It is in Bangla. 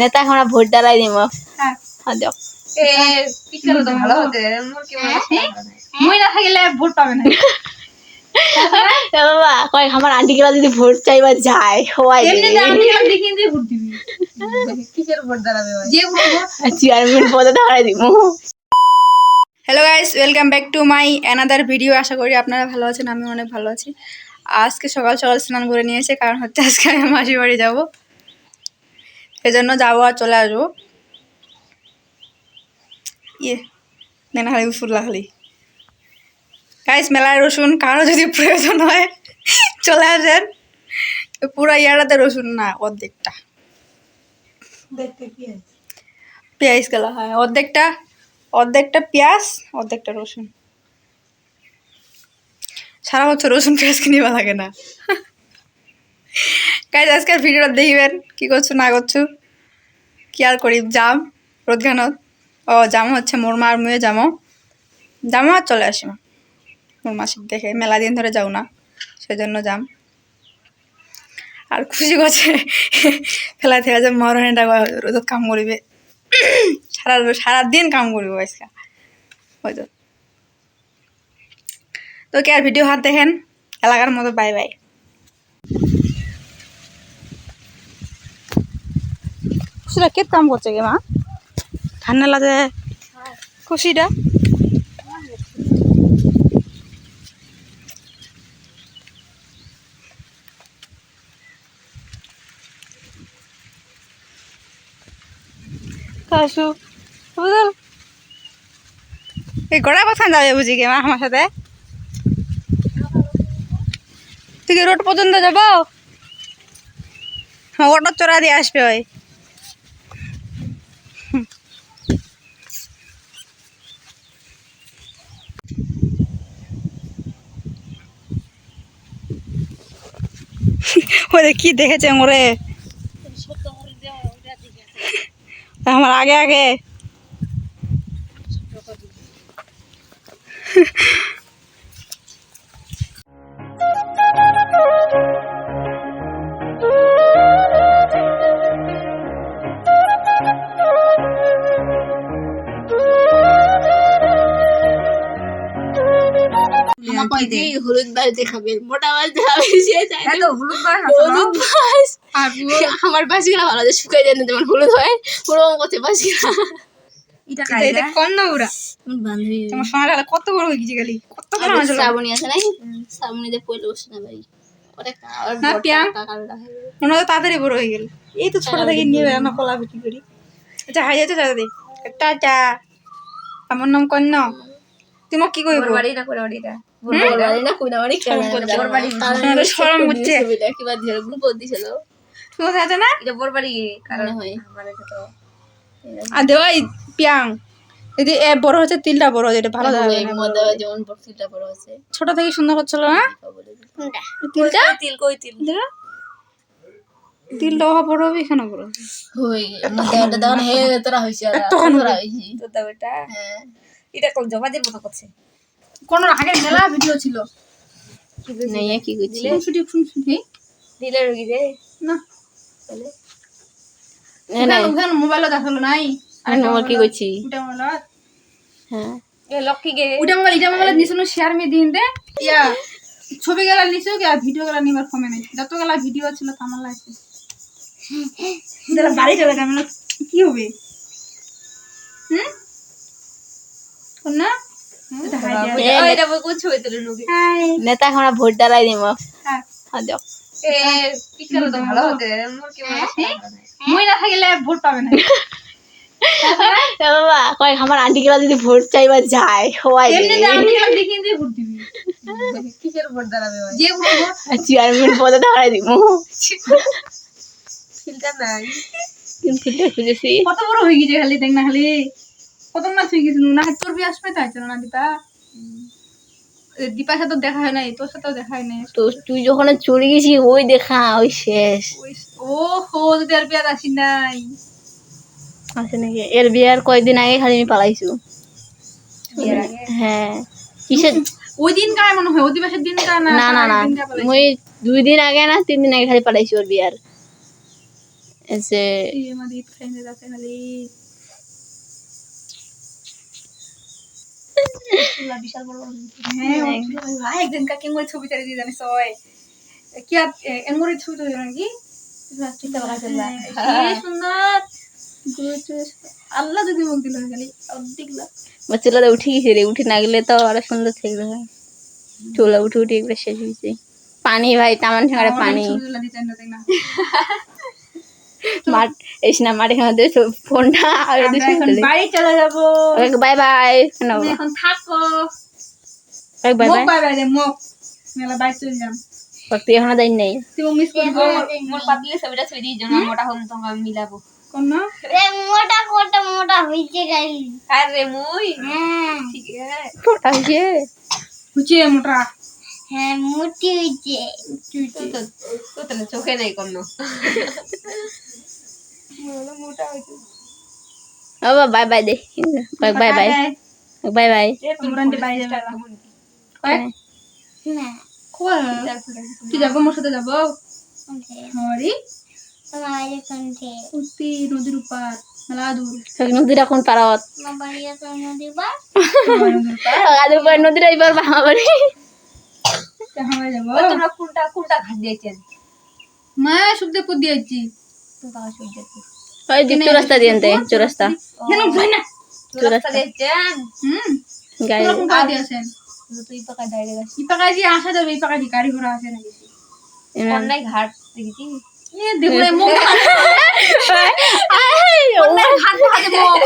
নেতা এখন ভোট ডালাই দিব দিয়ক ভালো হতে মই না থাকিলে ভোট পাবে না বাবা কয় আমার আন্টি গুলা যদি ভোট চাইবা যায় সবাই কিসের ভোট দাঁড়াবে চেয়ারম্যান পদে দাঁড়াই দিব। Hello guys, welcome back to my another video. আশা করি আপনারা ভালো আছেন, আমি অনেক ভালো আছি। আজকে সকাল সকাল স্নান করে নিয়েছে, কারণ হচ্ছে আজকে আমি মাসির বাড়ি যাবো, সেজন্য যাবো আর চলে আসবো। নেনা খালি উসুল্লা খালি গাইস, মেলায় রসুন, কারো যদি প্রয়োজন হয় চলে আসেন। পুরো ইয়াটাতে রসুন না, অর্ধেকটা পেঁয়াজ গেলা হয়, অর্ধেকটা পেঁয়াজ, অর্ধেকটা রসুন। সারা বছর রসুন পেঁয়াজ কিনিবা লাগে না গাইজ। আজকের ভিডিওটা দেখবেন, কি করছো না করছো। কি আর করি, যাম রোদঘানত। জামো হচ্ছে মোর মার মুয়ে জামো আর চলে আসি মোর মাসিক দেখে। মেলা দিন ধরে যাও না, সেজন্য যাম। আর খুশি করছে ফেলা থেকে যে মরণটা রোদত কাম করিবে, সারাদিন কাম করিব আজকে হয়তো। তো কে আর ভিডিও হাত দেখেন, এলাকার মতো বাই বাই। খুশিটা কে কাম করছে গে মা? ঠান্ডা লাগে খুশিটা। কাশু বুঝল এই গড়া বাথান যাবে বুঝি গে মা আমার সাথে? তুই কি রোড পর্যন্ত যাব? হ্যাঁ, অটো চড়া দিয়ে আসবে ওই। ওরে কি দেখেছে মোরে আমার আগে আগে। হলুদ বাস দেখাবে, মোটা বাস দেখাবে, আমার বাসিগুলা ভালো আছে, শুকাই যায় না যেমন হলুদ হয় ওরকম করছে বাসিগুলা। কত বড় হয়ে গেছে গেলি, শ্রাবণী আছে নাই, শ্রাবণীতে পয়লা বসে না ভাই, তাড়াতাড়ি বড় হয়ে গেল। এই তো ছোট থেকে নিয়ে বেড়ানো কলা বিক্রি করি। আচ্ছা হাই যাচ্ছে দাদি, টাটা। আমার নাম কন্যা। তোমার কি কইব? বড় হচ্ছে তিলটা বড় হচ্ছে, ভালো ছোট থেকে সুন্দর হচ্ছিল না তিলটা। তিলটা বড় হবে, এখানে বড় হবে। কোন আগে মেলা ভিডিও ছিল কি করছি না মোবাইল দেখালো নাই। কি করছি শেয়ার মে দিন দে ইয়া ছবি গেলা নিছো কি ভিডিও গেলা নিবার কমে নাই। যত গেলা ভিডিও ছিল তামার লাগছে বাড়ি চলে গেল কি হবে না। নেতা এখন ভোট ডালাই দিব দিয়ক। ভালো হতে মই না থাকিলে ভোট পাবে না বাবা কয় আমার আন্টি গুলা যদি ভোট চাইবা যায় সবাই কিসের ভোট দাঁড়াবে চেয়ারম্যান পদে দাঁড়াই দিব। খুঁজেছি কত বড় হয়ে গেছে খালি দেখ না, খালি কত মাছ হয়ে গেছিল না। তোর বিয়ে আসবে তাই না দীপা? দীপার সাথে দেখা হয় নাই, তোর সাথেও দেখা হয় নাই। তো তুই যখন চলে গেছি ওই দেখা ওই শেষ। ও হো, যদি আর বিয়ার আসি নাই আছে নাকি? এর বিয়ার কয়েকদিন আগে খালি আমি পালাইছি। হ্যাঁ কিসের ওই দিন কার মনে হয় অধিবাসের দিন না না না, ওই 2 দিন আগে না 3 দিন আগে খালি পালাইছি ওর বিয়ার। এসে এই আমাদের ঈদ খাইতে যাচ্ছে খালি বিশাল বড় হ্যাঁ ভাই একদিন কাকে মই ছবি তারে দিয়ে জানিস ওই কি আর এমরে ছবি তো নাকি চিন্তা করা চলবে কি সুন্দর আল্লাহ যদি মুখ দিল খালি অর্ধেকলা চুলাতে উঠে গেছে রে, উঠে না গেলে তো আরো সুন্দর থাকবে। চুলা উঠে উঠে একবার শেষ হয়েছে। পানি ভাই তামান ঠাঙারে পানি ছবিগুলো দিতেন না তাই না মাঠ এস না মাঠে আমাদের ফোনটা আর আমরা এখন বাড়ি চলে যাব বাই বাই তুমি এখন থাকো বাই মুখ বাই। বাই বাই দে মুখ মেলা বাড়ি চলে যাম তুই এখনো যাই নাই? তুই মিস করবো মোর পাতলি ছবিটা ছবি দিয়ে জন্য মোটা হম তো আমি মিলাবো কোন না মোটা কোটা মোটা হইছে গাইল আরে মুই ঠিক আছে ফোটা হয়েছে হুচিয়ে মোটা হ্যাঁ মোটি হইছে তো তো চোখে নাই কোনো মোটা হইছে বাবা বাই বাই দে bye bye bye bye bye. তোমরা বাড়ি যাবে না কই তুই যাবো মোর সাথে যাবো হরি তোমার কোনতে উত্তি নদীর উপর মেলা দূর নদীটা কোন পারত? আমার বাড়ি আছে নদীবা নদীর উপর আগে পর নদীটা এবার ভাঙা বাড়ি আমরা যাবো তোমরা কোনটা কোনটা ঘাট দিয়েছেন মা সুখদেবপুর দিয়েছি তোমরা সুবিধা ওই যে চৌরাস্তা দিয়ে আনতে চৌরাস্তা কেন ভাই না চৌরাস্তা দিয়েছেন গাড়ি তোমরা কোন পাকা দিয়েছেন তুই পাকা ডাইরেক্ট আসি এই পাকা দিয়ে আসা যাবে এই পাকা দিয়ে গাড়ি ঘোড়া আছে নাকি অন্যায় ঘাট দেখেছি এ দেখো মুখ আই, ও হাত হাতে মুখ